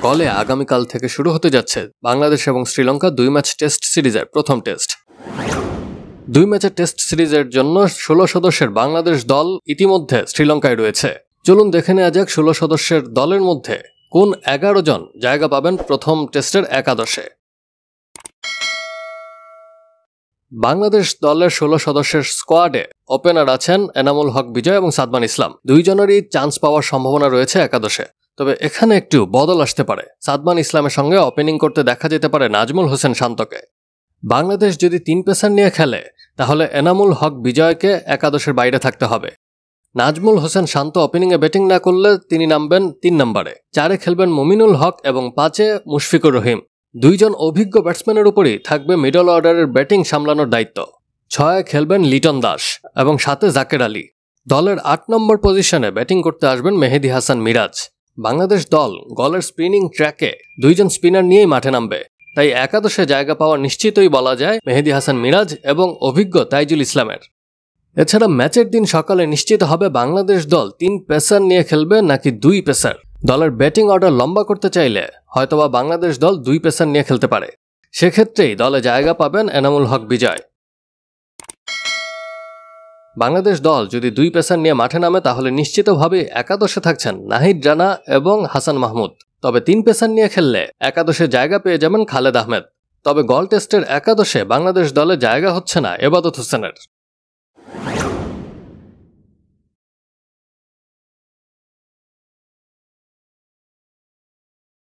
গলে আগামীকাল থেকে শুরু হতে যাচ্ছে বাংলাদেশ এবং শ্রীলঙ্কা 2 ম্যাচ টেস্ট সিরিজের প্রথম টেস্ট। 2 ম্যাচের টেস্ট সিরিজের জন্য 16 সদস্যের বাংলাদেশ দল ইতিমধ্যে শ্রীলঙ্কায় রয়েছে। চলুন দেখে নেওয়া যাক 16 সদস্যের দলের মধ্যে কোন 11 জন জায়গা পাবেন প্রথম টেস্টের একাদশে। বাংলাদেশ দলের 16 সদস্যের স্কোয়াডে ওপেনার আছেন এনামুল হক বিজয় এবং সাদমান ইসলাম। দুইজনেরই চান্স পাওয়ার সম্ভাবনা রয়েছে একাদশে। তবে এখানে একটু বদল আসতে পারে। সাদমান ইসলামের সঙ্গে ওপেনিং করতে দেখা যেতে পারে নাজমুল হোসেন শান্তকে। বাংলাদেশ যদি 3 পেসার নিয়ে খেলে তাহলে এনামুল হক বিজয়কে একাদশের বাইরে থাকতে হবে। নাজমুল হোসেন শান্ত ওপেনিংয়ে ব্যাটিং না করলে তিনি নামবেন 3 নম্বরে। 4-এ খেলবেন মুমিনুল হক এবং 5-এ মুশফিকুর রহিম। দুইজন অভিজ্ঞ ব্যাটসম্যানের উপরই থাকবে মিডল অর্ডারের ব্যাটিং সামলানোর দায়িত্ব। 6-এ খেলবেন লিটন দাস এবং 7-এ জাকের আলী। দলের 8 নম্বর পজিশনে ব্যাটিং করতে আসবেন মেহেদী হাসান মিরাজ। বাংলাদেশ দল গলের স্পিনিং ট্র্যাকে 2 জন স্পিনার নিয়েই মাঠে নামবে, তাই একাদশে জায়গা পাওয়া নিশ্চিতই বলা যায় মেহেদী হাসান মিরাজ এবং অভিজ্ঞ তাইজুল ইসলামের। এছাড়া ম্যাচের দিন সকালে নিশ্চিত হবে বাংলাদেশ দল 3 পেসার নিয়ে খেলবে নাকি 2 পেসার। দলের ব্যাটিং অর্ডার লম্বা করতে চাইলে হয়তোবা বাংলাদেশ দল 2 পেসার নিয়ে খেলতে পারে। সেক্ষেত্রেই দলে জায়গা পাবেন এনামুল হক বিজয়। বাংলাদেশ দল যদি 2 পেসার নিয়ে মাঠে নামে তাহলে নিশ্চিতভাবে একাদশে থাকছেন নাহিদ রানা এবং হাসান মাহমুদ। তবে 3 পেসার নিয়ে খেললে একাদশে জায়গা পেয়ে যাবেন খালেদ আহমেদ। তবে গল টেস্টের একাদশে বাংলাদেশ দলে জায়গা হচ্ছে না এবাদত হোসেনের।